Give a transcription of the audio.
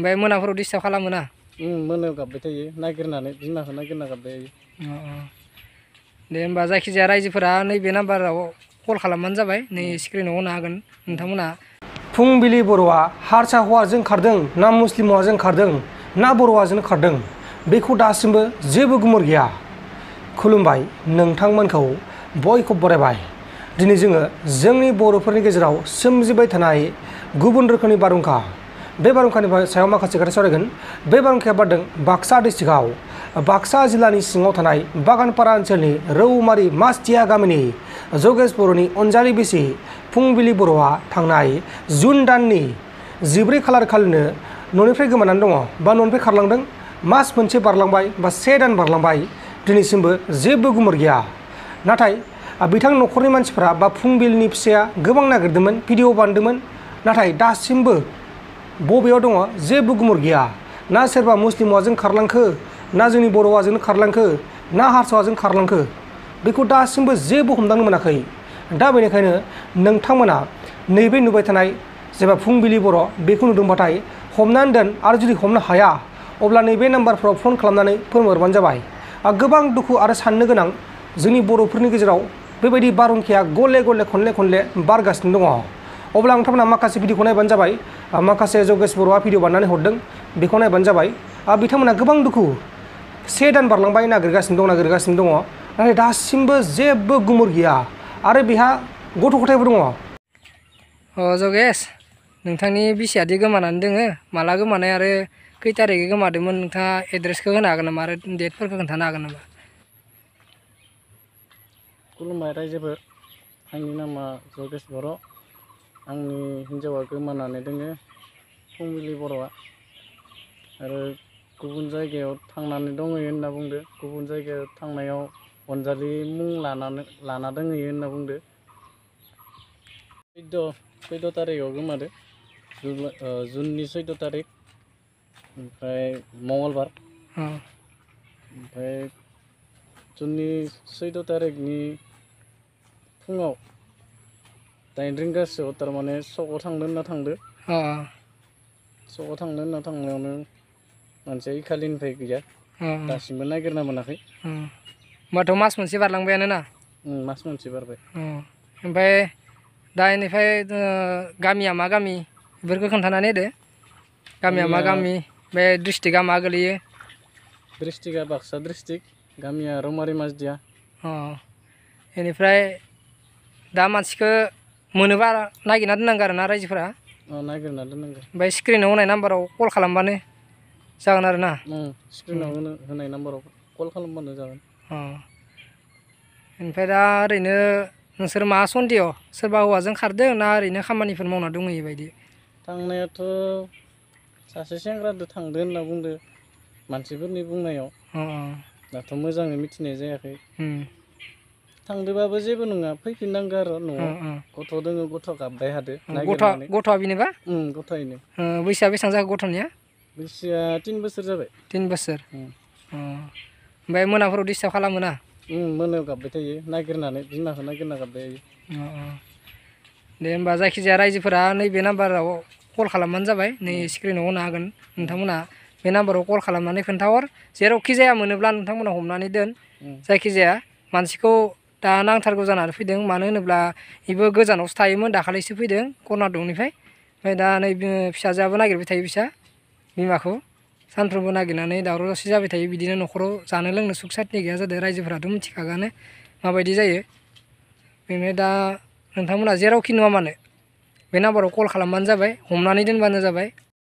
ओमफ्राय मोनाफोराव डिस्टार्ब खालामो ना? मोनायाव गाबबाय थायो नागिरनानै बिमाखौ नागिरना गाबबाय थायो। दे होमबा जायखिजाया रायजोफोरा नैबे नाम्बाराव कल खालामबानो जाबाय नै स्क्रिनाव होनो हागोन नोंथांमोना। फुंबिलि बर'आ हारसा हौवाजों खारदों ना मुस्लिम हौवाजों खारदों ना बर' हौवाजों खारदों बेखौ दासिमबो जेबो गुमुर गैया। खुलुमबाय नोंथांमोनखौ बयखौबो बरायबाय। दिनै जोङो जोंनि बर'फोरनि गेजेराव सोमजिबाय थानाय गुबुन रोखोमनि बारहुंखा बे बारहुंखानि सायाव माखासे खोथा सावरायगोन। बे बारहुंखाया बारदों बाक्सा डिस्ट्रिक्टआव बाक्सा जिल्लानि सिङाव थानाय बागानपारा ओनसोलनि रौमारि मासथिया गामिनि जगेश बर'नि अनजालि बिसि फुंबिलि बर'आ थांनाय जुन दाननि 14 खालार खालिनो न'निफ्राय गोमानानै दङ बा न'निफ्राय खारलांदों। मास मोनसे बारलांबाय बा 1 दान बारलांबाय दिनैसिमबो जेबो गुमुर गैया। नाथाय बिथां न'खरनि मानसिफोरा बा फुंबिलिनि फिसाया गोबां नागिरदोंमोन, भिडिअ बानायदोंमोन, नाथाय दासिमबो बबेयाव दङ जेबो गुमुर गैया। ना सोरबा मुस्लिम हौवाजों खारलांखो ना जोंनि बर' हौवाजों खारलांखो ना हारसा हौवाजों खारलांखो बेखौ दासिमबो जेबो हमदांनो मोनाखै। दा बेनिखायनो नोंथांमोना नैबे नुबाय थानाय जेब्ला फुंबिलि बर' बेखौ नुदोंबाथाय हमनानै दोन आरो जुदि हमनो हाया अब्ला नैबे नाम्बारफ्राव फन खालामनानै फोरमायहरबानो जाबाय। गोबां दुखु आरो साननो गोनां जोंनि बर'फोरनि गेजेराव बेबायदि बारहुंखाया गले गले खनले बारगासिनो दङ। अब्ला नोंथांमोना माखासे भिडिअखौ नायबानो जाबाय। माखासे जगेश बर'आ भिडिअ बानायनानै हरदों बेखौ नायबानो जाबाय। बिथांमोना गोबां दुखु 1 दान बारलांबाय नागिरगासिनो दं नाथाय दासिमबो जेबो गुमुर गैया आरो बेहा गथ' गथायबो दङ। जगेश नोंथांनि बिसियादि गोमानानै दोङो माला गोमानाय आरो खै थारिखै गोमादोंमोन नोंथाङा एड्रेसखौ होनो हागोन नामा आरो डेटफोरखौ खोन्थानो हागोन नामा? खुलुमबाय रायजोफोर, आंनि नामा जगेश बर'। आंनि हिन्जावा गोमानानै दोङो फुंबिलि बर'आ आरो गुबुन जायगायाव थांनानै दंहैयो होनना बुंदो। गुबुन जायगायाव थांनायाव अनजालि मुं लाना दोंहैयो होनना बुंदो। 14 थारिखआव गोमादो जुननि 14 थारिख ओमफ्राय मंगलबार। ओमफ्राय जुननि 14 थारिखनि फुङाव 8 रिंगासोआव थारमाने सकआव थांदो होनना थांदो। सकआव थांदो होनना थांनायावनो मानसिया इखालिनिफ्राय गैया दासिमबो नागिरना मोनाखै। होमबाथ' मास मोनसे बारलांबायानो ना? मास मोनसे बारबाय। ओमफ्राय दा इनिफ्राय गामिया मा गामि बेफोरखौ खोन्थानानै होदो। गामिया मा गामि बे डिस्ट्रिक्टआ मा गोलैयो? डिस्ट्रिक्टआ बाक्सा डिस्ट्रिक्ट, गामिया रौमारि मासदिया। बेनिफ्राय दा मानसिखौ मोनोबा नागिरना दोननांगौ आरोना रायजोफोरा? नागिरना दोननांगौ। ओमफ्राय स्क्रिनाव होनाय नाम्बाराव कल खालामबानो जागोन आरो ना? स्क्रिनाव होनाय नाम्बाराव कल खालामबानो जागोन। ओमफ्राय दा ओरैनो नोंसोर मा सन्देह सोरबा हौवाजों खारदों ना ओरैनो खामानिफोर मावना दंहैयो बायदि? थांनायाथ' सासे सेंग्रादो थांदो होनना बुंदो मानसिफोरनि बुंनायाव। दाथ' मोजाङै मिथिनाय जायाखै। थांदोबाबो जेबो नङा फैफिननांगौ आरो न'आव। गथ' दोङो गथ' गाबबाय थादो नागिरनानै। गथ'आ बेनोबा? गथ'आनो। बैसोआ बेसेबां जाखो गथ'निया? बैसोआ 3 बोसोर जाबाय। 3 बोसोर। ओमफ्राय मोनाफोराव डिस्टार्ब खालामो ना? मोनायाव गाबबाय थायो नागिरनानै बिमाखौ नागिरना गाबबाय थायो। दे होमबा जायखिजाया रायजोफोरा नैबे नाम्बाराव कल खालामबानो जाबाय। नै स्क्रिनाव होनो हागोन नोंथांमोना बे नाम्बाराव कल खालामनानै खोन्थाहर। जेरावखि जाया मोनोब्ला नोंथांमोना हमनानै दोन। जायखिजाया मानसिखौ दा नांथारगौ जानानै फैदों। मानो होनोब्ला बेबो गोजानावसो थायोमोन, दाखालिसो फैदों कर्नाटकनिफ्राय। ओमफ्राय दा नै फिसाजोआबो नागिरबाय थायो बिमाखौ सानफ्रोमबो नागिरनानै दावराव दावसि जाबाय थायो। बिदिनो न'खराव जानो लोंनो सुख सान्ति गैया जादों। रायजोफोराथ' मिथिखागानो माबायदि जायो। बेनिफ्राय दा नोंथांमोना जेरावखि नुवा मानो बे नाम्बाराव कल खालामबानो जाबाय, हमनानै दोनबानो जाबाय।